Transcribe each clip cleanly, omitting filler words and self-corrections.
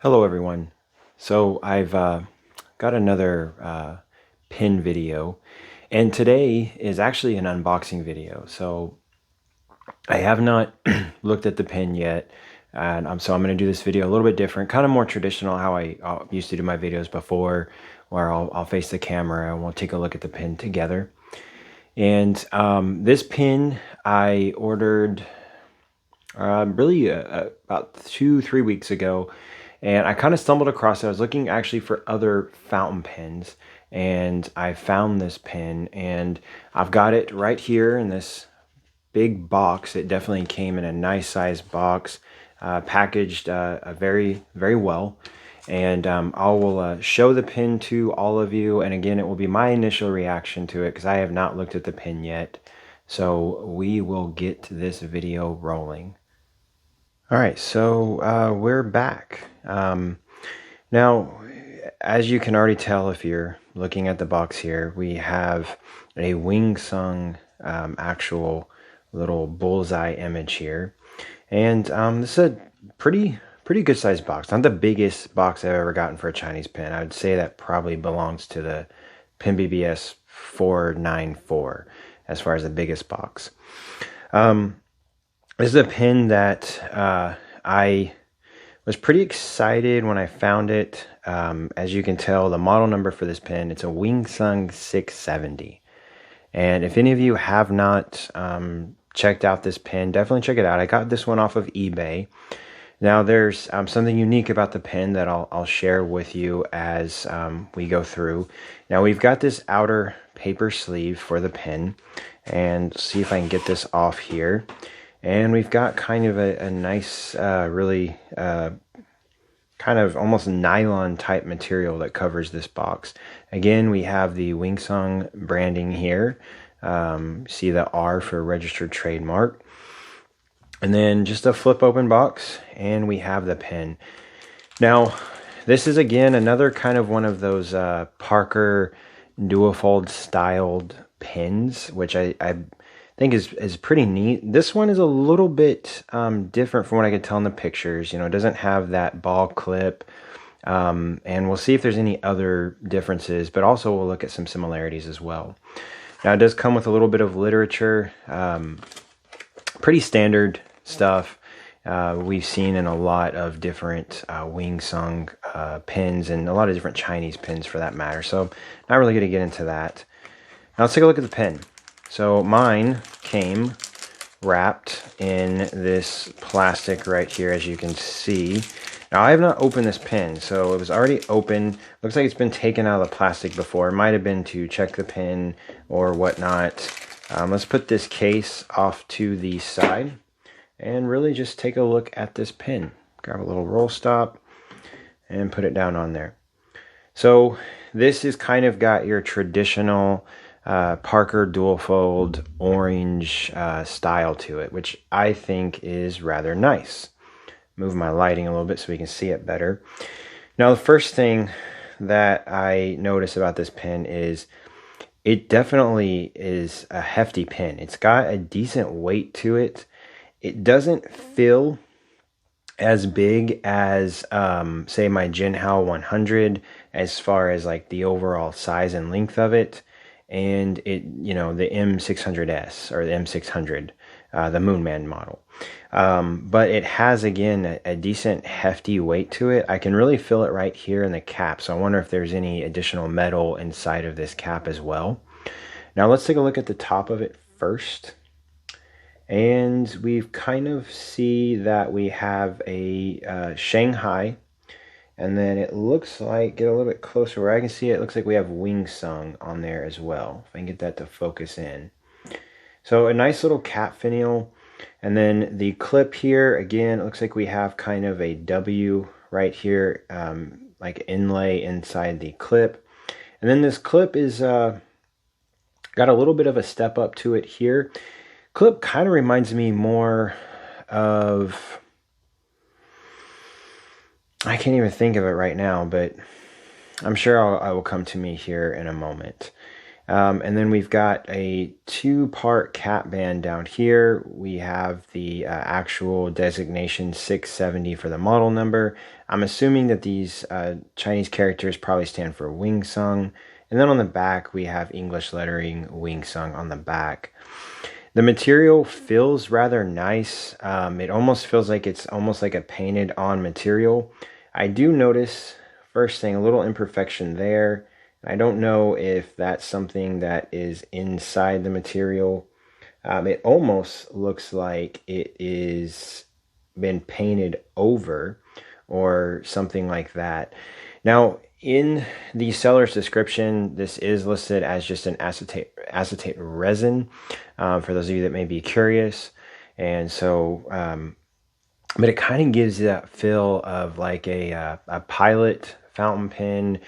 Hello everyone. So I've got another pin video, and today is actually an unboxing video. So I have not looked at the pin yet, and so I'm going to do this video a little bit different, kind of more traditional how I used to do my videos before, where I'll face the camera and we'll take a look at the pin together. And this pin I ordered really about 2-3 weeks ago, and I kind of stumbled across it. I was looking actually for other fountain pens, and I found this pen, and I've got it right here in this big box. It definitely came in a nice size box, packaged very, very well. And I will show the pin to all of you, and again, it will be my initial reaction to it because I have not looked at the pin yet. So we will get this video rolling. All right, so we're back. Now, as you can already tell if you're looking at the box here, we have a Wing Sung actual little bullseye image here. And this is a pretty good sized box. Not the biggest box I've ever gotten for a Chinese pen. I would say that probably belongs to the Pen BBS 494 as far as the biggest box. This is a pen that I was pretty excited when I found it. As you can tell, the model number for this pen, it's a Wing Sung 670. And if any of you have not checked out this pen, definitely check it out. I got this one off of eBay. Now there's something unique about the pen that I'll share with you as we go through. Now we've got this outer paper sleeve for the pen, and see if I can get this off here. And we've got kind of a nice, really kind of almost nylon type material that covers this box. Again, we have the Wing Sung branding here. See the R for registered trademark. And then just a flip open box, and we have the pen. Now, this is again another kind of one of those Parker duofold styled pens, which I think is pretty neat. This one is a little bit different from what I could tell in the pictures. You know, it doesn't have that ball clip, and we'll see if there's any other differences, but also we'll look at some similarities as well. Now, it does come with a little bit of literature, pretty standard stuff we've seen in a lot of different Wing Sung pens, and a lot of different Chinese pens for that matter, so not really going to get into that. Now let's take a look at the pen. So mine came wrapped in this plastic right here, as you can see. Now I have not opened this pen, so it was already open. Looks like it's been taken out of the plastic before. It might have been to check the pen or whatnot. Let's put this case off to the side and really just take a look at this pen. Grab a little roll stop and put it down on there. So this is kind of got your traditional Parker dual fold orange style to it, which I think is rather nice. Move my lighting a little bit so we can see it better. Now, the first thing that I notice about this pen is it definitely is a hefty pen. It's got a decent weight to it. It doesn't feel as big as say my Jinhao 100 as far as like the overall size and length of it. And it, you know, the M600S or the M600, the Moonman model. But it has, again, a decent hefty weight to it. I can really feel it right here in the cap. So I wonder if there's any additional metal inside of this cap as well. Now let's take a look at the top of it first. And we've kind of see that we have a Shanghai. And then it looks like, get a little bit closer where I can see it, it looks like we have Wing Sung on there as well. If I can get that to focus in. So a nice little cap finial. And then the clip here, again, it looks like we have kind of a W right here, like inlay inside the clip. And then this clip is got a little bit of a step up to it here. Clip kind of reminds me more of, I can't even think of it right now, but I'm sure I will come to me here in a moment. And then we've got a two-part cap band down here. We have the actual designation 670 for the model number. I'm assuming that these Chinese characters probably stand for Wing Sung. And then on the back, we have English lettering Wing Sung on the back. The material feels rather nice. It almost feels like it's almost like a painted on material. I do notice, first thing, a little imperfection there. I don't know if that's something that is inside the material. It almost looks like it is been painted over or something like that. Now, in the seller's description, this is listed as just an acetate resin, for those of you that may be curious. And so, but it kind of gives you that feel of like a Pilot fountain pen.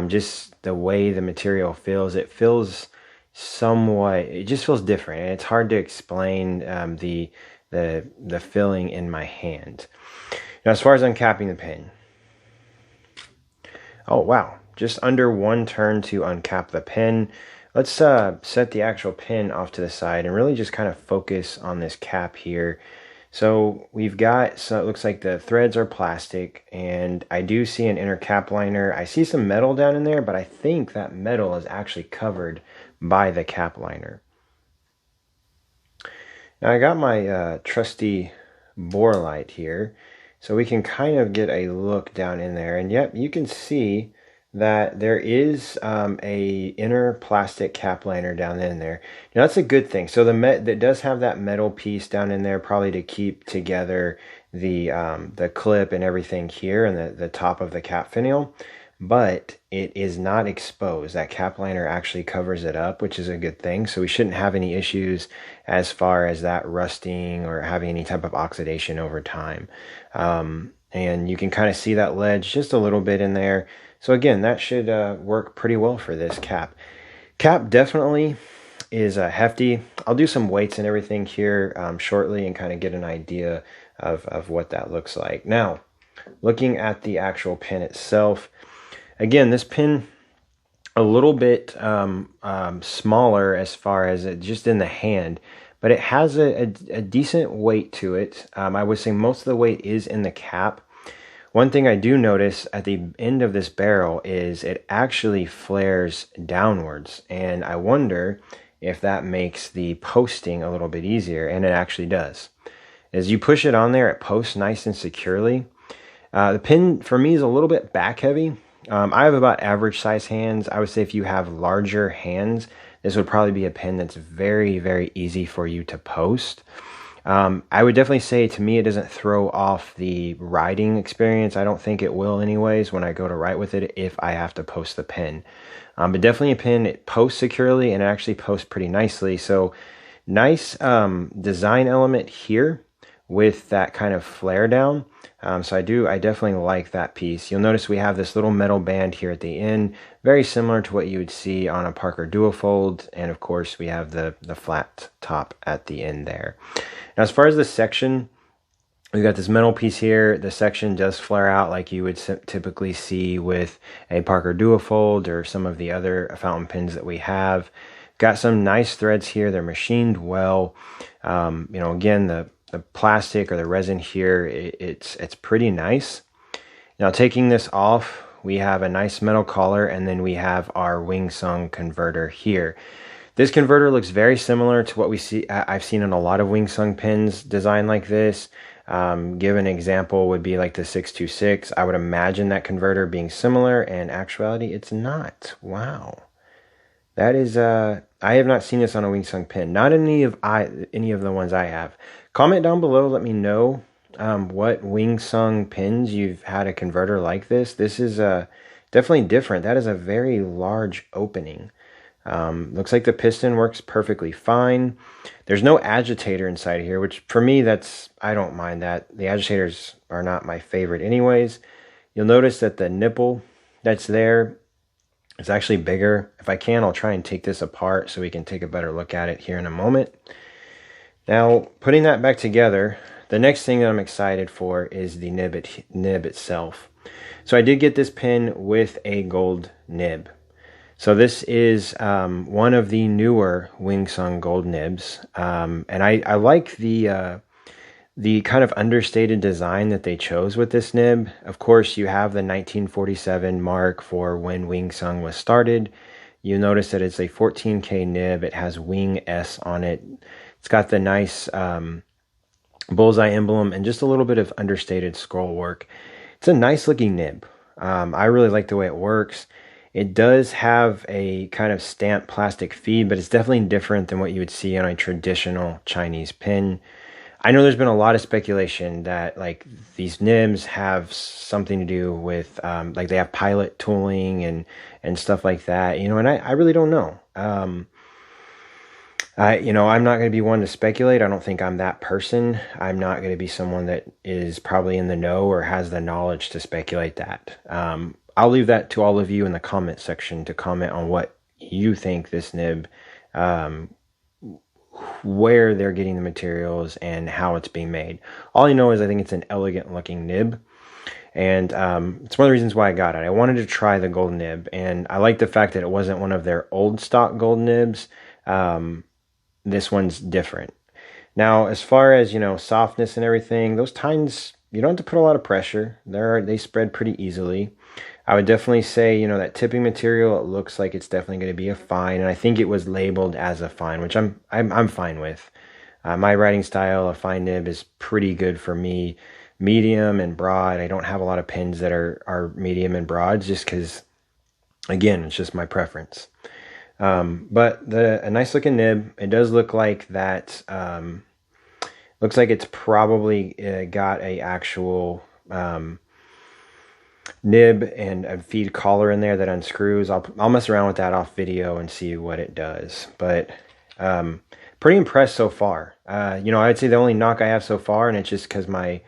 Just the way the material feels, it feels somewhat, it just feels different, and it's hard to explain the feeling in my hand. Now, as far as uncapping the pen, oh wow, just under one turn to uncap the pen. Let's set the actual pen off to the side and really just kind of focus on this cap here. So we've got, so it looks like the threads are plastic, and I do see an inner cap liner. I see some metal down in there, but I think that metal is actually covered by the cap liner. Now I got my trusty bore light here, so we can kind of get a look down in there, and yep, you can see that there is a inner plastic cap liner down in there. Now that's a good thing. So that does have that metal piece down in there, probably to keep together the clip and everything here, and the top of the cap finial. But it is not exposed. That cap liner actually covers it up, which is a good thing. So we shouldn't have any issues as far as that rusting or having any type of oxidation over time. And you can kind of see that ledge just a little bit in there. So again, that should work pretty well for this cap. Cap definitely is hefty. I'll do some weights and everything here shortly and kind of get an idea of what that looks like. Now, looking at the actual pen itself, again, this pen a little bit smaller as far as it just in the hand, but it has a decent weight to it. I would say most of the weight is in the cap. One thing I do notice at the end of this barrel is it actually flares downwards, and I wonder if that makes the posting a little bit easier, and it actually does. As you push it on there, it posts nice and securely. The pen for me is a little bit back heavy. I have about average size hands. I would say if you have larger hands, this would probably be a pen that's very, very easy for you to post. I would definitely say, to me, it doesn't throw off the writing experience. I don't think it will anyways when I go to write with it if I have to post the pen. But definitely a pen, it posts securely and it actually posts pretty nicely. So nice design element here with that kind of flare down. So I definitely like that piece. You'll notice we have this little metal band here at the end, very similar to what you would see on a Parker Duofold. And of course we have the flat top at the end there. Now, as far as the section, we've got this metal piece here. The section does flare out like you would typically see with a Parker Duofold or some of the other fountain pens that we have. Got some nice threads here. They're machined well. Again, the plastic or the resin here, it's pretty nice. Now, taking this off, we have a nice metal collar, and then we have our Wing Sung converter here. This converter looks very similar to what I've seen in a lot of Wing Sung pens designed like this. Give an example would be like the 626. I would imagine that converter being similar, and actuality, it's not. Wow. That is, I have not seen this on a Wing Sung pen. Not any of the ones I have. Comment down below, let me know what Wing Sung pens you've had a converter like this. This is definitely different. That is a very large opening. Looks like the piston works perfectly fine. There's no agitator inside here, which for me, I don't mind that. The agitators are not my favorite anyways. You'll notice that the nipple that's there is actually bigger. If I can, I'll try and take this apart so we can take a better look at it here in a moment. Now, putting that back together, the next thing that I'm excited for is the nib itself. So I did get this pen with a gold nib. So this is one of the newer Wing Sung gold nibs, and I like the kind of understated design that they chose with this nib. Of course, you have the 1947 mark for when Wing Sung was started. You notice that it's a 14K nib. It has Wing S on it. It's got the nice bullseye emblem and just a little bit of understated scroll work. It's a nice looking nib. I really like the way it works. It does have a kind of stamped plastic feed, but it's definitely different than what you would see on a traditional Chinese pin. I know there's been a lot of speculation that like these nibs have something to do with like they have pilot tooling and stuff like that, you know, and I really don't know. I'm not going to be one to speculate. I don't think I'm that person. I'm not going to be someone that is probably in the know or has the knowledge to speculate that. I'll leave that to all of you in the comment section to comment on what you think this nib, where they're getting the materials and how it's being made. All I know is I think it's an elegant looking nib. And it's one of the reasons why I got it. I wanted to try the gold nib, and I like the fact that it wasn't one of their old stock gold nibs. This one's different. Now, as far as, softness and everything, those tines, you don't have to put a lot of pressure. They spread pretty easily. I would definitely say, that tipping material, it looks like it's definitely going to be a fine, and I think it was labeled as a fine, which I'm fine with. My writing style, a fine nib is pretty good for me. Medium and broad. I don't have a lot of pins that are medium and broad, just because, again, it's just my preference. But a nice looking nib. It does look like that. Looks like it's probably got a actual nib and a feed collar in there that unscrews. I'll mess around with that off video and see what it does. But pretty impressed so far. I'd say the only knock I have so far, and it's just because my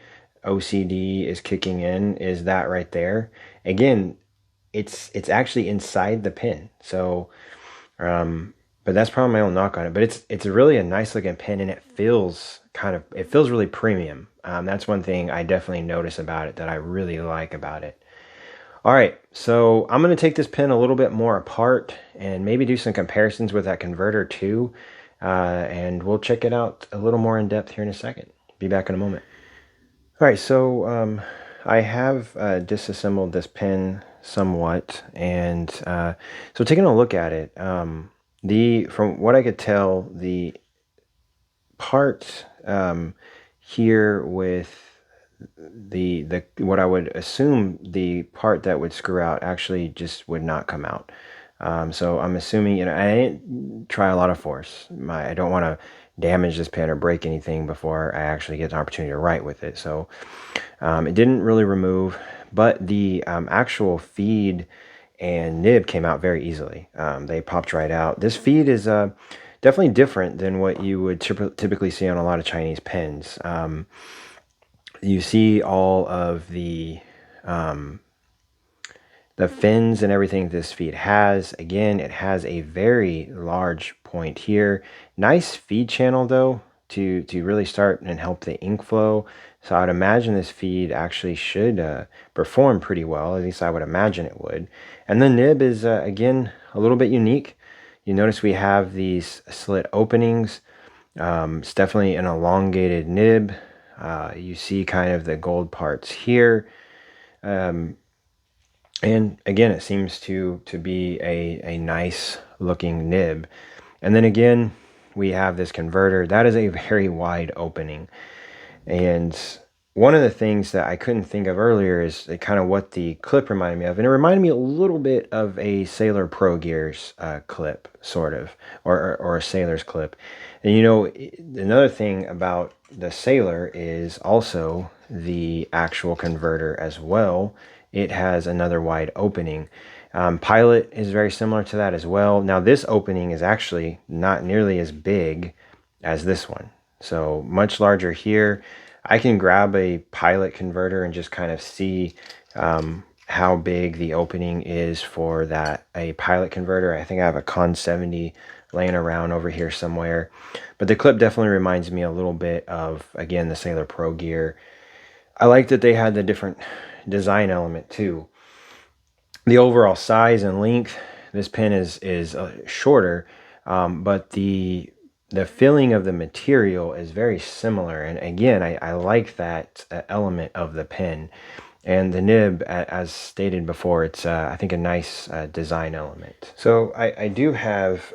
OCD is kicking in, is that right there. Again, it's actually inside the pin. So, but that's probably my own knock on it. But it's really a nice looking pin, and it feels really premium. That's one thing I definitely notice about it that I really like about it. All right, so I'm going to take this pin a little bit more apart and maybe do some comparisons with that converter too. And we'll check it out a little more in depth here in a second. Be back in a moment. All right, so I have disassembled this pin somewhat, and so taking a look at it, from what I could tell, the part here with the what I would assume the part that would screw out actually just would not come out. So I'm assuming, I didn't try a lot of force. I don't want to damage this pin or break anything before I actually get an opportunity to write with it. So it didn't really remove, but the actual feed and nib came out very easily. They popped right out. This feed is definitely different than what you would typically see on a lot of Chinese pins. You see all of the fins and everything this feed has. Again, it has a very large point here. Nice feed channel though to really start and help the ink flow. So I would imagine this feed actually should perform pretty well. At least I would imagine it would. And the nib is again a little bit unique. You notice we have these slit openings. It's definitely an elongated nib. You see kind of the gold parts here. And again, it seems to be a nice looking nib. And then again, we have this converter. That is a very wide opening. And one of the things that I couldn't think of earlier is kind of what the clip reminded me of. And it reminded me a little bit of a Sailor Pro Gears clip, sort of, or a Sailor's clip. And another thing about the Sailor is also the actual converter as well. It has another wide opening. Pilot is very similar to that as well. Now this opening is actually not nearly as big as this one. So much larger here. I can grab a Pilot converter and just kind of see how big the opening is for a Pilot converter. I think I have a Con 70 laying around over here somewhere. But the clip definitely reminds me a little bit of, again, the Sailor Pro gear. I like that they had the different design element too. The overall size and length, this pen is shorter, but the feeling of the material is very similar. And again, I like that element of the pen. And the nib, as stated before, it's I think a nice design element. So I do have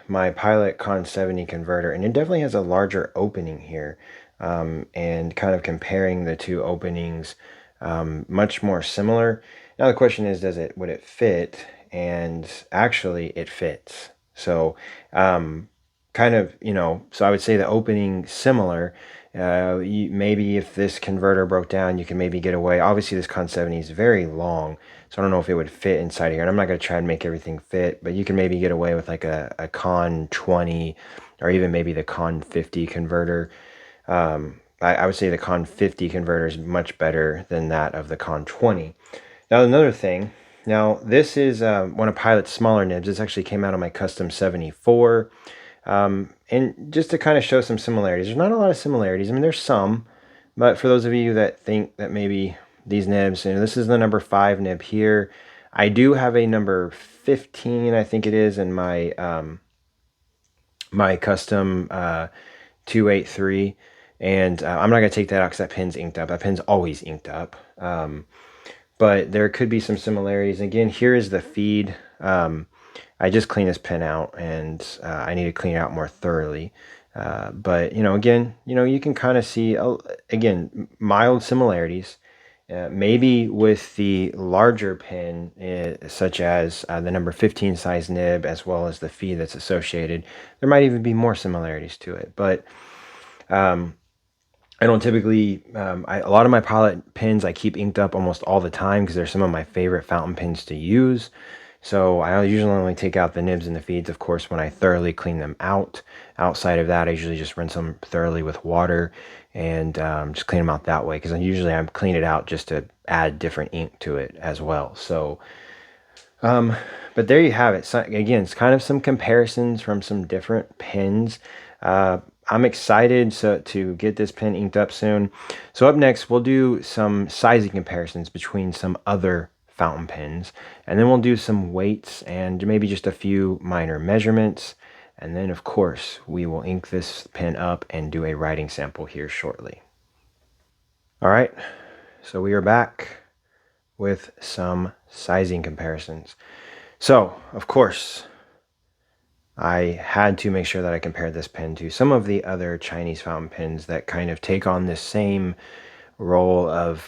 my Pilot Con 70 converter, and it definitely has a larger opening here. And kind of comparing the two openings, much more similar. Now the question is, would it fit? And actually, it fits. So kind of, so I would say the opening similar. Maybe if this converter broke down, you can maybe get away. Obviously, this Con 70 is very long, so I don't know if it would fit inside here. And I'm not going to try and make everything fit, but you can maybe get away with like a Con 20 or even maybe the Con 50 converter. I would say the Con 50 converter is much better than that of the Con 20. Now, another thing. Now, this is one of Pilot's smaller nibs. This actually came out of my Custom 74. And just to kind of show some similarities, there's not a lot of similarities. I mean, there's some, but for those of you that think that maybe these nibs, this is the number 5 nib here. I do have a number 15, I think it is, in my my custom 283, and I'm not going to take that out because that pin's inked up. That pin's always inked up. But there could be some similarities. Again, here is the feed. I just cleaned this pen out, and I need to clean it out more thoroughly. But, again, you can kind of see, again, mild similarities. Maybe with the larger pen, such as the number 15 size nib, as well as the feed that's associated, there might even be more similarities to it. But I don't typically, a lot of my Pilot pens I keep inked up almost all the time because they're some of my favorite fountain pens to use. So I usually only take out the nibs and the feeds, of course, when I thoroughly clean them out. Outside of that, I usually just rinse them thoroughly with water and just clean them out that way, because I clean it out just to add different ink to it as well. So, but there you have it. So, again, it's kind of some comparisons from some different pens. I'm excited to get this pen inked up soon. So up next, we'll do some sizing comparisons between some other fountain pens, and then we'll do some weights and maybe just a few minor measurements. And then, of course, we will ink this pen up and do a writing sample here shortly. All right, so we are back with some sizing comparisons. So, of course, I had to make sure that I compared this pen to some of the other Chinese fountain pens that kind of take on this same role of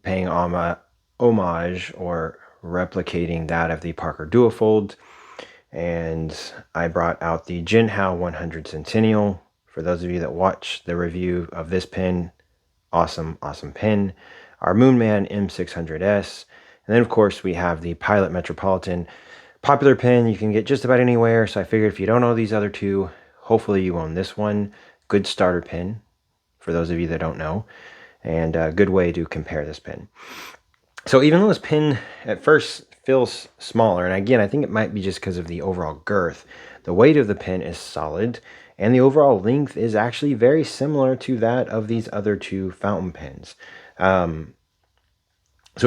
paying homage or replicating that of the Parker Duofold. And I brought out the Jinhao 100 Centennial. For those of you that watch the review of this pen, awesome pen. Our Moonman M600S. And then, of course, we have the Pilot Metropolitan. Popular pen you can get just about anywhere, so I figured if you don't know these other two, hopefully you own this one. Good starter pen, for those of you that don't know, and a good way to compare this pen. So even though this pen at first feels smaller, and again, I think it might be just because of the overall girth, the weight of the pen is solid, and the overall length is actually very similar to that of these other two fountain pens. So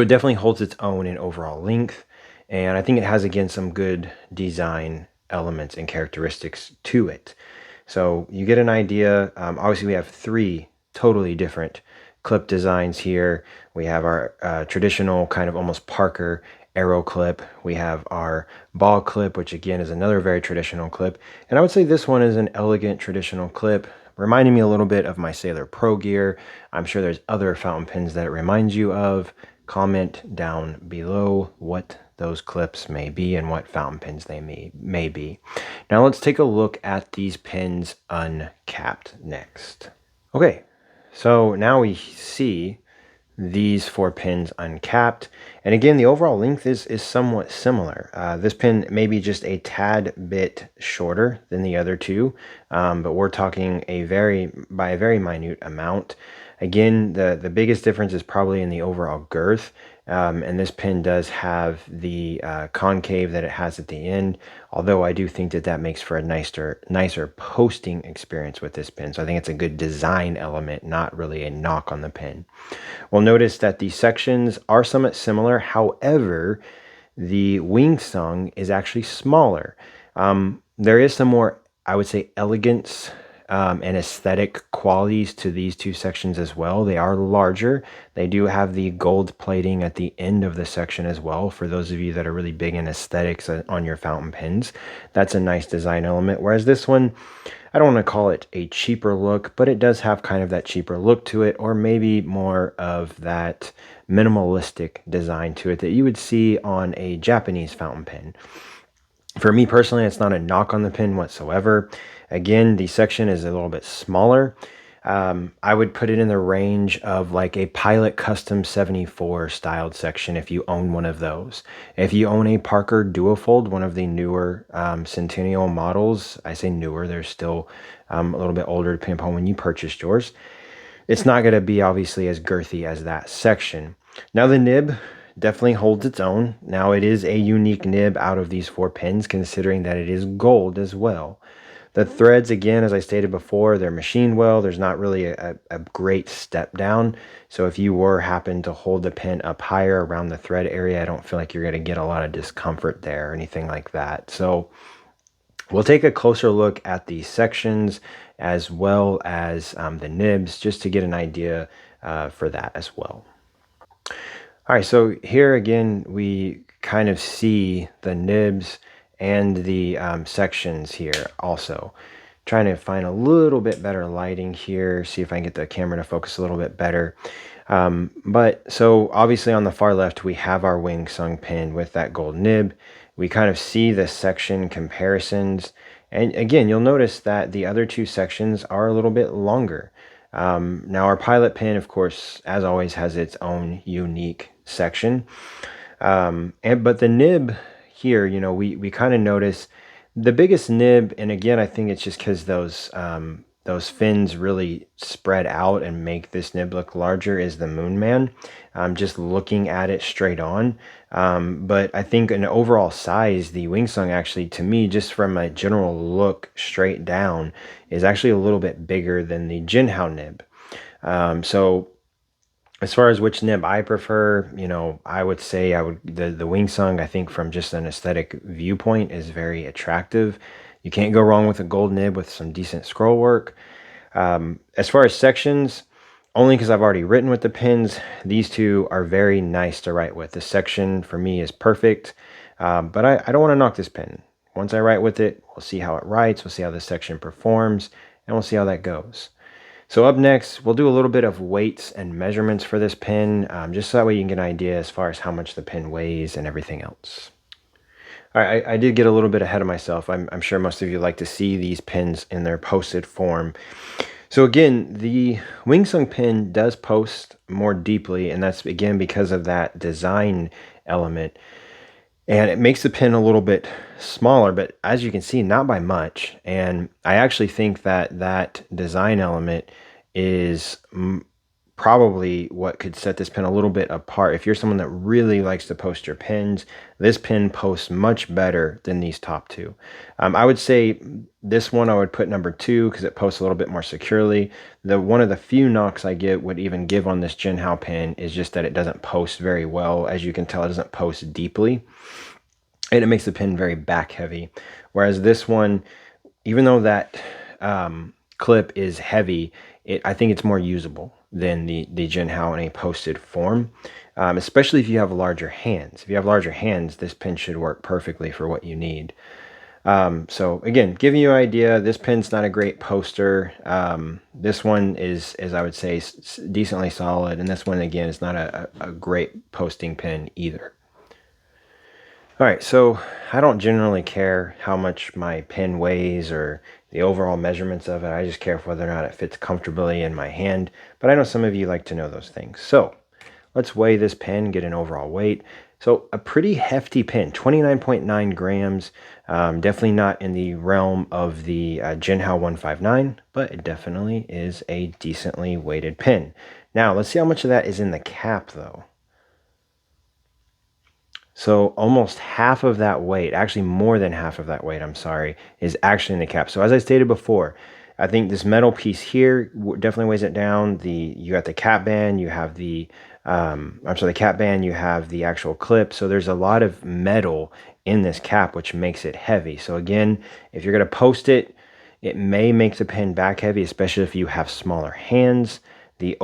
it definitely holds its own in overall length. And I think it has, again, some good design elements and characteristics to it. So you get an idea. Obviously, we have 3 totally different clip designs here. We have our traditional kind of almost Parker arrow clip. We have our ball clip, which again is another very traditional clip. And I would say this one is an elegant traditional clip, reminding me a little bit of my Sailor Pro gear. I'm sure there's other fountain pens that it reminds you of. Comment down below what those clips may be and what fountain pens they may be. Now let's take a look at these pens uncapped next. Okay, so now we see these 4 pins uncapped, and again the overall length is somewhat similar. This pen may be just a tad bit shorter than the other two, but we're talking by a very minute amount. Again, the biggest difference is probably in the overall girth, and this pen does have the concave that it has at the end, although I do think that makes for a nicer posting experience with this pen. So I think it's a good design element, not really a knock on the pen. We'll notice that the sections are somewhat similar. However, the Wing Sung is actually smaller. There is some more, I would say, elegance and aesthetic qualities to these two sections as well. They are larger. They do have the gold plating at the end of the section as well. For those of you that are really big in aesthetics on your fountain pens, that's a nice design element. Whereas this one, I don't want to call it a cheaper look, but it does have kind of that cheaper look to it, or maybe more of that minimalistic design to it that you would see on a Japanese fountain pen. For me personally, it's not a knock on the pen whatsoever. Again, the section is a little bit smaller. I would put it in the range of like a Pilot Custom 74 styled section if you own one of those. If you own a Parker Duofold, one of the newer Centennial models, I say newer, they're still a little bit older depending upon when you purchased yours. It's not going to be obviously as girthy as that section. Now the nib definitely holds its own. Now it is a unique nib out of these four pens, considering that it is gold as well. The threads, again, as I stated before, they're machined well. There's not really a great step down. So if you happen to hold the pen up higher around the thread area, I don't feel like you're going to get a lot of discomfort there or anything like that. So we'll take a closer look at the sections as well as the nibs, just to get an idea for that as well. All right, so here again, we kind of see the nibs and the sections here also. Trying to find a little bit better lighting here, see if I can get the camera to focus a little bit better. But so obviously on the far left, we have our Wing Sung pen with that gold nib. We kind of see the section comparisons. And again, you'll notice that the other two sections are a little bit longer. Now our Pilot pen, of course, as always, has its own unique section. But the nib here, you know, we kind of notice the biggest nib, and again, I think it's just because those fins really spread out and make this nib look larger, is the Moonman. Just looking at it straight on. But I think in overall size, the Wing Sung actually, to me, just from a general look straight down, is actually a little bit bigger than the Jinhao nib. So as far as which nib I prefer, you know, I would say the Wing Sung, I think from just an aesthetic viewpoint, is very attractive. You can't go wrong with a gold nib with some decent scroll work. As far as sections, only because I've already written with the pens, these two are very nice to write with. The section for me is perfect, but I don't want to knock this pen. Once I write with it, we'll see how it writes, we'll see how the section performs, and we'll see how that goes. So up next, we'll do a little bit of weights and measurements for this pen, just so that way you can get an idea as far as how much the pen weighs and everything else. All right, I did get a little bit ahead of myself. I'm sure most of you like to see these pens in their posted form. So again, the Wing Sung pen does post more deeply, and that's again because of that design element. And it makes the pen a little bit smaller, but as you can see, not by much. And I actually think that that design element is probably what could set this pen a little bit apart. If you're someone that really likes to post your pens, this pen posts much better than these top two. I would say this one I would put number 2 because it posts a little bit more securely. One of the few knocks I would even give on this Jinhao pen is just that it doesn't post very well. As you can tell, it doesn't post deeply, and it makes the pen very back heavy. Whereas this one, even though that clip is heavy, I think it's more usable than the Jinhao in a posted form, especially if you have larger hands. If you have larger hands, this pen should work perfectly for what you need. So again, giving you an idea, this pen's not a great poster. This one is, as I would say, decently solid, and this one again is not a great posting pen either. All right, so I don't generally care how much my pen weighs or the overall measurements of it. I just care for whether or not it fits comfortably in my hand. But I know some of you like to know those things. So let's weigh this pen, get an overall weight. So a pretty hefty pen, 29.9 grams. Definitely not in the realm of the Jinhao 159, but it definitely is a decently weighted pen. Now, let's see how much of that is in the cap, though. So almost half of that weight, actually more than half of that weight, I'm sorry, is actually in the cap. So as I stated before, I think this metal piece here definitely weighs it down. You got the cap band, you have the the cap band, you have the actual clip. So there's a lot of metal in this cap, which makes it heavy. So again, if you're going to post it, it may make the pen back heavy, especially if you have smaller hands. The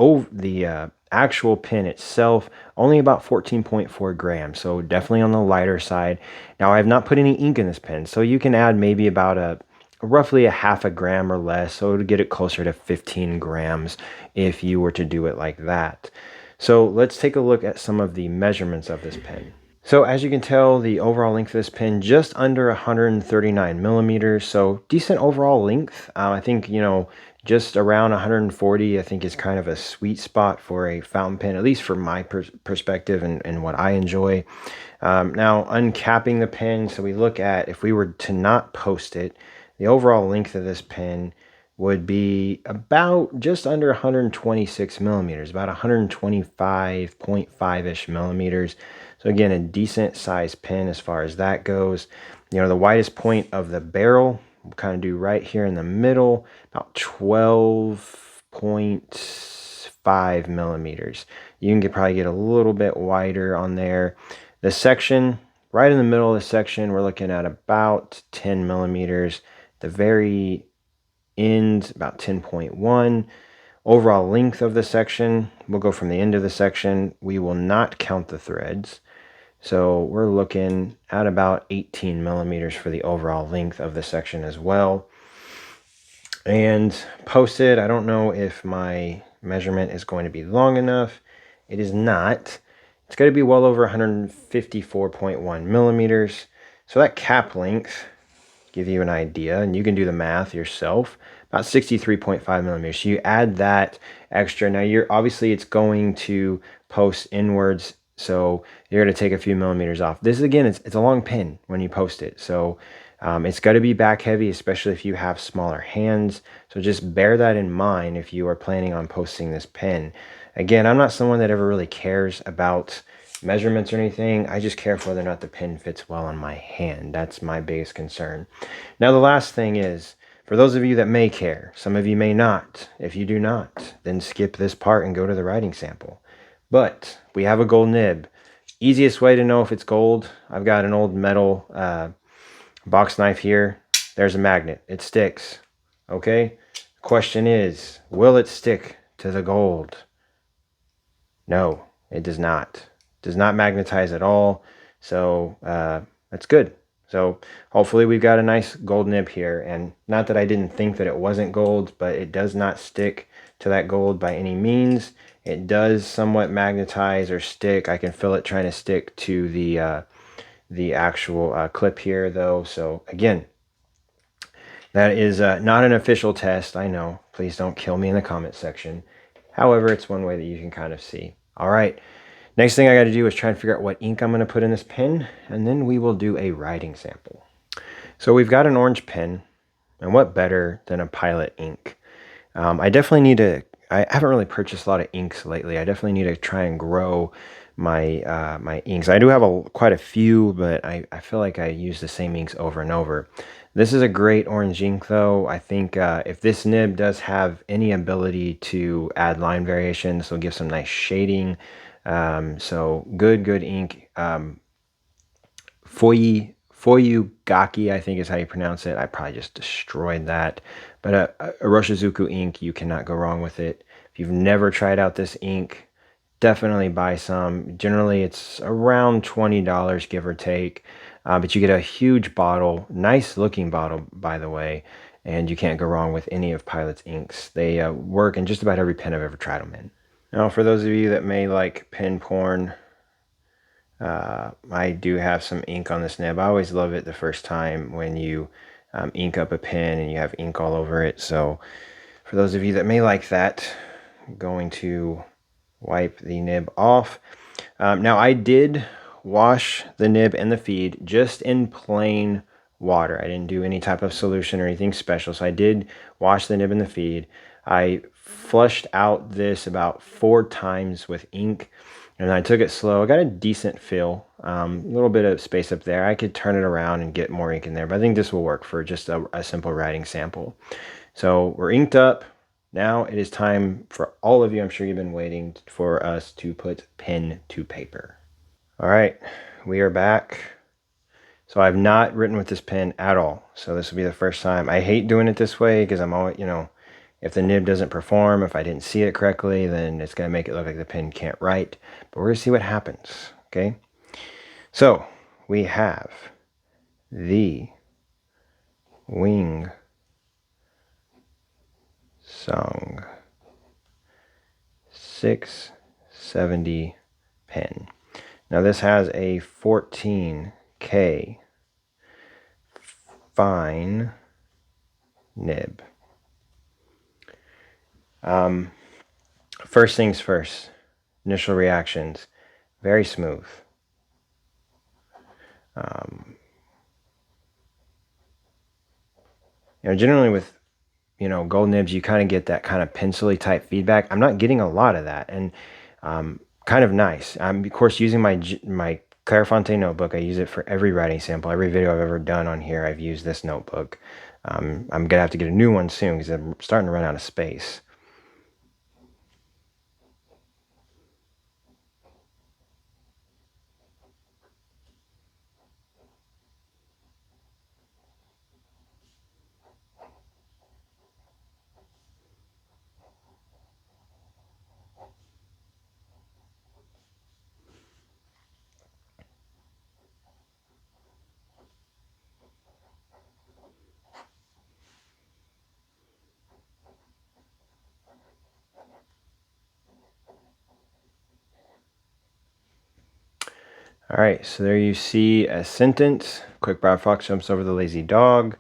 actual pen itself, only about 14.4 grams, so definitely on the lighter side. Now, I have not put any ink in this pen, so you can add maybe about roughly a half a gram or less, so to get it closer to 15 grams if you were to do it like that. So let's take a look at some of the measurements of this pen. So as you can tell, the overall length of this pen just under 139 millimeters, so decent overall length. I think, just around 140, I think is kind of a sweet spot for a fountain pen, at least for my perspective and what I enjoy. Now, uncapping the pen, so we look at, if we were to not post it, the overall length of this pen would be about just under 126 millimeters, about 125.5-ish millimeters. So again, a decent sized pen as far as that goes. The widest point of the barrel, we'll kind of do right here in the middle, about 12.5 millimeters. You can probably get a little bit wider on there. The section, right in the middle of the section, we're looking at about 10 millimeters. The very end, about 10.1. Overall length of the section, we'll go from the end of the section. We will not count the threads. So we're looking at about 18 millimeters for the overall length of the section as well. And posted, I don't know if my measurement is going to be long enough. It is not. It's going to be well over 154.1 millimeters. So that cap length, give you an idea, and you can do the math yourself, about 63.5 millimeters. So you add that extra. Now obviously it's going to post inwards, so you're going to take a few millimeters off. This, again, it's a long pen when you post it, so it's got to be back heavy, especially if you have smaller hands. So just bear that in mind if you are planning on posting this pen. Again, I'm not someone that ever really cares about measurements or anything. I just care for whether or not the pen fits well on my hand. That's my biggest concern. Now, the last thing is, for those of you that may care, some of you may not. If you do not, then skip this part and go to the writing sample. But we have a gold nib. Easiest way to know if it's gold, I've got an old metal box knife here. There's a magnet. It sticks. Okay? Question is, will it stick to the gold? No, it does not. Does not magnetize at all. So that's good. So hopefully we've got a nice gold nib here. And not that I didn't think that it wasn't gold, but it does not stick to that gold by any means. It does somewhat magnetize or stick. I can feel it trying to stick to the actual clip here though. So again, that is not an official test. I know. Please don't kill me in the comment section. However, it's one way that you can kind of see. All right. Next thing I got to do is try and figure out what ink I'm going to put in this pen, and then we will do a writing sample. So we've got an orange pen, and what better than a Pilot ink? I definitely need to, I haven't really purchased a lot of inks lately. I definitely need to try and grow my my inks. I do have quite a few, but I feel like I use the same inks over and over. This is a great orange ink though. I think if this nib does have any ability to add line variation, this will give some nice shading. So good ink. Foyugaki, I think is how you pronounce it. I probably just destroyed that. But a Roshizuku ink, you cannot go wrong with it. If you've never tried out this ink, definitely buy some. Generally, it's around $20, give or take. But you get a huge bottle, nice looking bottle, by the way. And you can't go wrong with any of Pilot's inks. They work in just about every pen I've ever tried them in. Now, for those of you that may like pen porn, I do have some ink on this nib. I always love it the first time when you ink up a pen and you have ink all over it. So for those of you that may like that, I'm going to wipe the nib off. Now, I did wash the nib and the feed just in plain water. I didn't do any type of solution or anything special. So I did wash the nib and the feed. I flushed out this about 4 times with ink, and I took it slow. I got a decent fill, a little bit of space up there. I could turn it around and get more ink in there, but I think this will work for just a simple writing sample. So we're inked up. Now it is time for all of you, I'm sure you've been waiting for us to put pen to paper. All right, we are back. So I've not written with this pen at all. So this will be the first time. I hate doing it this way because I'm always, if the nib doesn't perform, if I didn't see it correctly, then it's going to make it look like the pen can't write. But we're going to see what happens, okay? So we have the Wing Sung 670 pen. Now this has a 14K fine nib. First things first, initial reactions, very smooth. Generally with gold nibs, you kind of get that kind of pencil-y type feedback. I'm not getting a lot of that, and kind of nice. I'm of course using my Clairefontaine notebook. I use it for every writing sample. Every video I've ever done on here, I've used this notebook. I'm gonna have to get a new one soon because I'm starting to run out of space. All right, so there you see a sentence. Quick brown fox jumps over the lazy dog.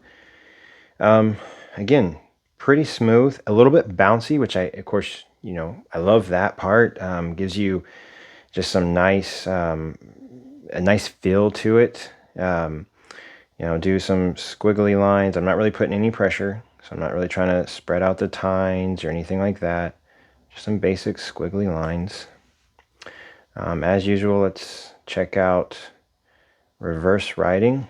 Again, pretty smooth, a little bit bouncy, which of course, I love that part. Gives you just some nice, a nice feel to it. Do some squiggly lines. I'm not really putting any pressure, so I'm not really trying to spread out the tines or anything like that. Just some basic squiggly lines. As usual, let's check out reverse writing.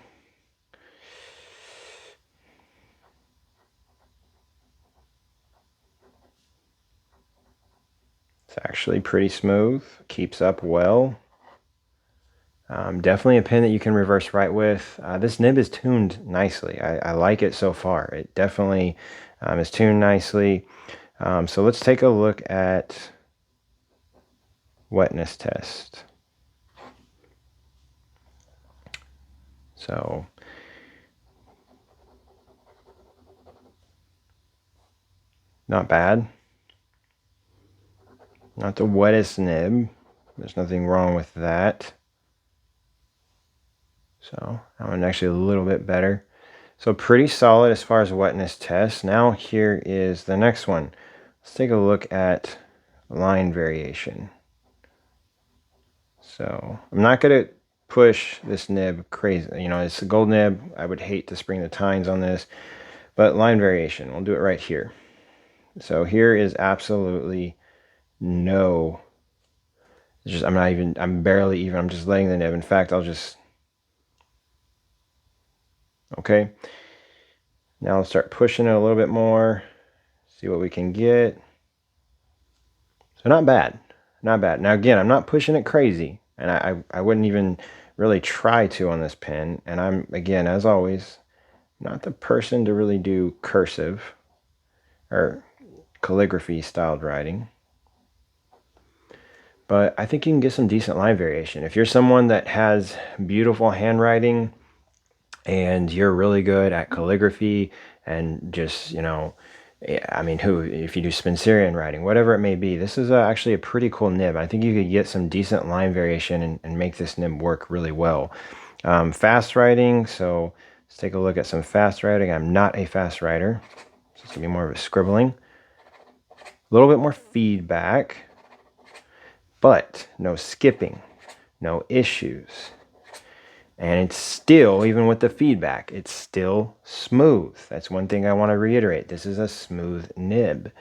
It's actually pretty smooth, keeps up well. Definitely a pen that you can reverse write with. This nib is tuned nicely. I like it so far. It definitely is tuned nicely. So let's take a look at wetness test. So not bad. Not the wettest nib. There's nothing wrong with that. So that one actually a little bit better. So pretty solid as far as wetness test. Now here is the next one. Let's take a look at line variation. So I'm not going to push this nib crazy. It's a gold nib. I would hate to spring the tines on this. But line variation, we'll do it right here. So here is absolutely no, I'm barely even, I'm just letting the nib. In fact, okay. Now I'll start pushing it a little bit more, see what we can get. So not bad, not bad. Now again, I'm not pushing it crazy, and I wouldn't even really try to on this pen. And I'm, again, as always, not the person to really do cursive or calligraphy styled writing. But I think you can get some decent line variation. If you're someone that has beautiful handwriting and you're really good at calligraphy and just, if you do Spencerian writing, whatever it may be, this is actually a pretty cool nib. I think you could get some decent line variation and make this nib work really well. Fast writing, so let's take a look at some fast writing. I'm not a fast writer, so it's gonna be more of a scribbling. A little bit more feedback, but no skipping, no issues. And it's still, even with the feedback, it's still smooth. That's one thing I want to reiterate. This is a smooth nib.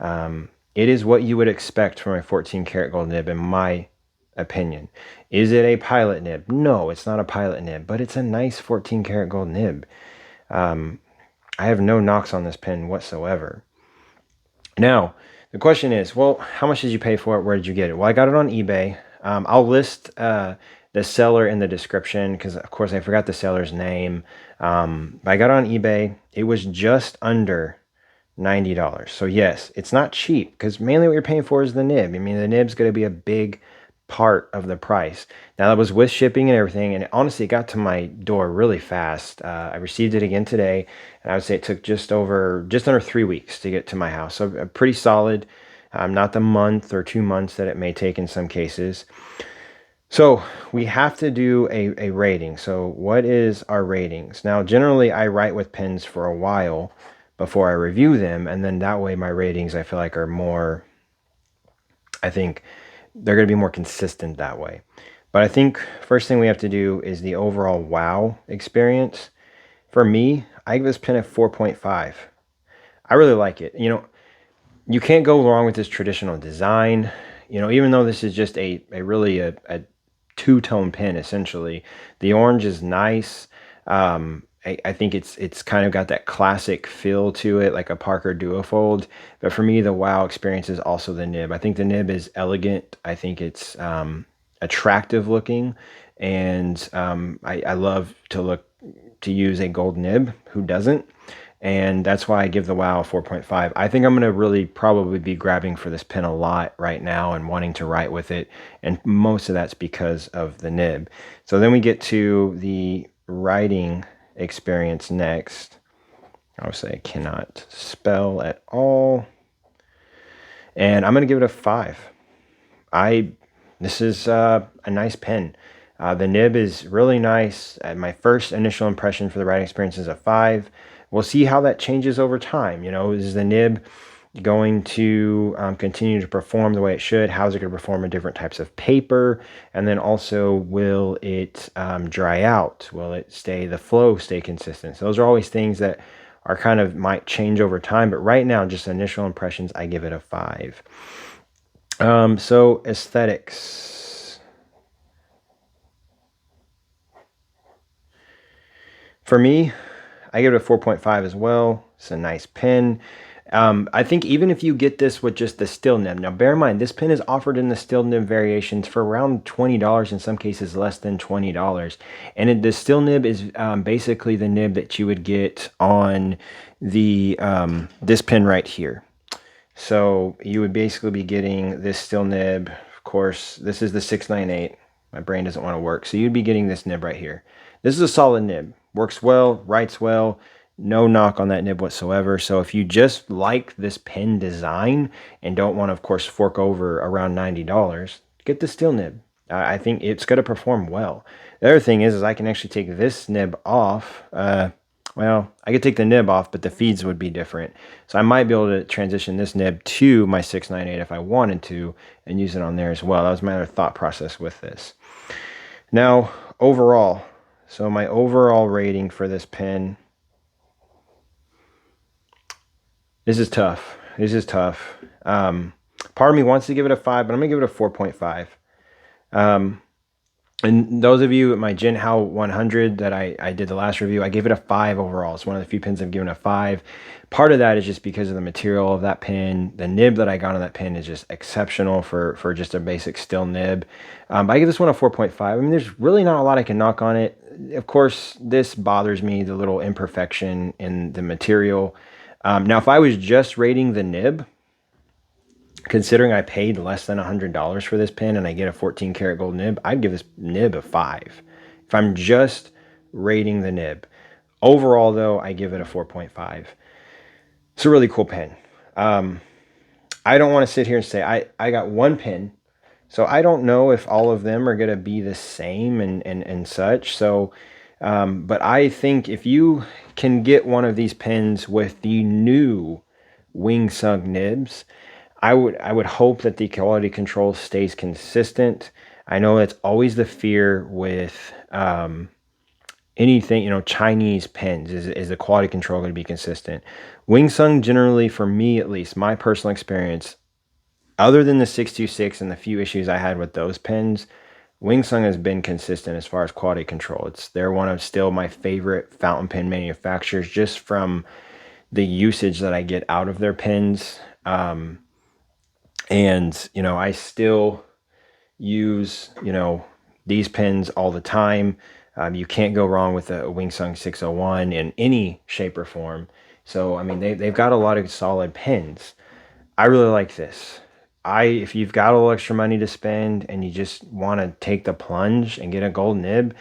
It is what you would expect from a 14 karat gold nib, in my opinion. Is it a pilot nib? No, it's not a pilot nib, but it's a nice 14 karat gold nib. I have no knocks on this pen whatsoever. Now, the question is, well, how much did you pay for it? Where did you get it? Well, I got it on eBay. I'll list the seller in the description because, of course, I forgot the seller's name. But I got it on eBay. It was just under $90. So yes, it's not cheap because mainly what you're paying for is the nib. I mean, the nib's going to be a big part of the price. Now that was with shipping and everything, and honestly, it got to my door really fast. I received it again today, and I would say it took just under 3 weeks to get to my house. So pretty solid. Not the month or 2 months that it may take in some cases. So we have to do a rating. So what is our ratings? Now, generally, I write with pens for a while before I review them, and then that way my ratings, I feel like, are more, I think they're going to be more consistent that way. But I think first thing we have to do is the overall wow experience. For me, I give this pen a 4.5. I really like it. You can't go wrong with this traditional design. Even though this is just a really a two-tone pen essentially. The orange is nice. I think it's kind of got that classic feel to it, like a Parker Duofold. But for me, the wow experience is also the nib. I think the nib is elegant. I think it's attractive looking, and I love to use a gold nib. Who doesn't? And that's why I give the wow a 4.5. I think I'm going to really probably be grabbing for this pen a lot right now and wanting to write with it. And most of that's because of the nib. So then we get to the writing experience next. Obviously, I cannot spell at all. And I'm going to give it a 5. This is a nice pen. The nib is really nice. My first initial impression for the writing experience is a 5. We'll see how that changes over time. Is the nib going to continue to perform the way it should? How is it going to perform in different types of paper? And then also, will it dry out? Will the flow stay consistent? So those are always things that are kind of might change over time. But right now, just initial impressions, I give it a 5. So aesthetics. For me, I give it a 4.5 as well. It's a nice pen. I think even if you get this with just the steel nib, now bear in mind, this pen is offered in the steel nib variations for around $20, in some cases less than $20. And the steel nib is basically the nib that you would get on the this pen right here. So you would basically be getting this steel nib. Of course, this is the 698. My brain doesn't want to work. So you'd be getting this nib right here. This is a solid nib. Works well, writes well. No knock on that nib whatsoever. So if you just like this pen design and don't want to, of course, fork over around $90, get the steel nib. I think it's going to perform well. The other thing is I can actually take this nib off. Well, I could take the nib off, but the feeds would be different. So I might be able to transition this nib to my 698 if I wanted to and use it on there as well. That was my other thought process with this. Now, overall, so my overall rating for this pen, this is tough. This is tough. Part of me wants to give it a 5, but I'm going to give it a 4.5. And those of you at my Jinhao 100 that I did the last review, I gave it a 5 overall. It's one of the few pens I've given a 5. Part of that is just because of the material of that pen. The nib that I got on that pen is just exceptional for just a basic steel nib. But I give this one a 4.5. I mean, there's really not a lot I can knock on it. Of course, this bothers me, the little imperfection in the material. Now, if I was just rating the nib, considering I paid less than $100 for this pen and I get a 14 karat gold nib, I'd give this nib a 5. If I'm just rating the nib. Overall, though, I give it a 4.5. It's a really cool pen. I don't want to sit here and say I got one pen, so I don't know if all of them are going to be the same and such. So, but I think if you can get one of these pens with the new Wing Sung nibs, I would hope that the quality control stays consistent. I know that's always the fear with anything, Chinese pens, is the quality control going to be consistent? Wing Sung generally, for me at least, my personal experience, other than the 626 and the few issues I had with those pens, Wingsung has been consistent as far as quality control. They're one of still my favorite fountain pen manufacturers, just from the usage that I get out of their pens. And I still use these pens all the time. You can't go wrong with a Wingsung 601 in any shape or form. So I mean, they've got a lot of solid pens. I really like this. If you've got a little extra money to spend and you just want to take the plunge and get a gold nib,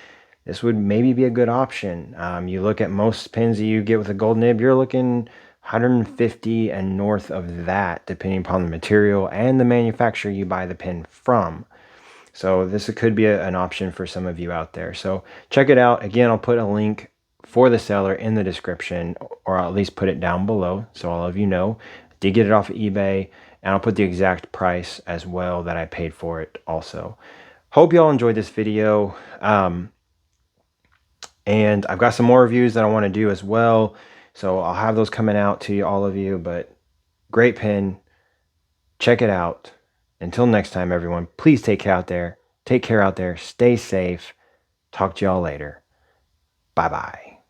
this would maybe be a good option. You look at most pens that you get with a gold nib, you're looking 150 and north of that, depending upon the material and the manufacturer you buy the pen from. So this could be an option for some of you out there. So check it out. Again, I'll put a link for the seller in the description, or I'll at least put it down below so all of you know. I did get it off of eBay, and I'll put the exact price as well that I paid for it also. Hope y'all enjoyed this video. And I've got some more reviews that I want to do as well. So I'll have those coming out to you, all of you. But great pen. Check it out. Until next time, everyone, please take care out there. Take care out there. Stay safe. Talk to y'all later. Bye-bye.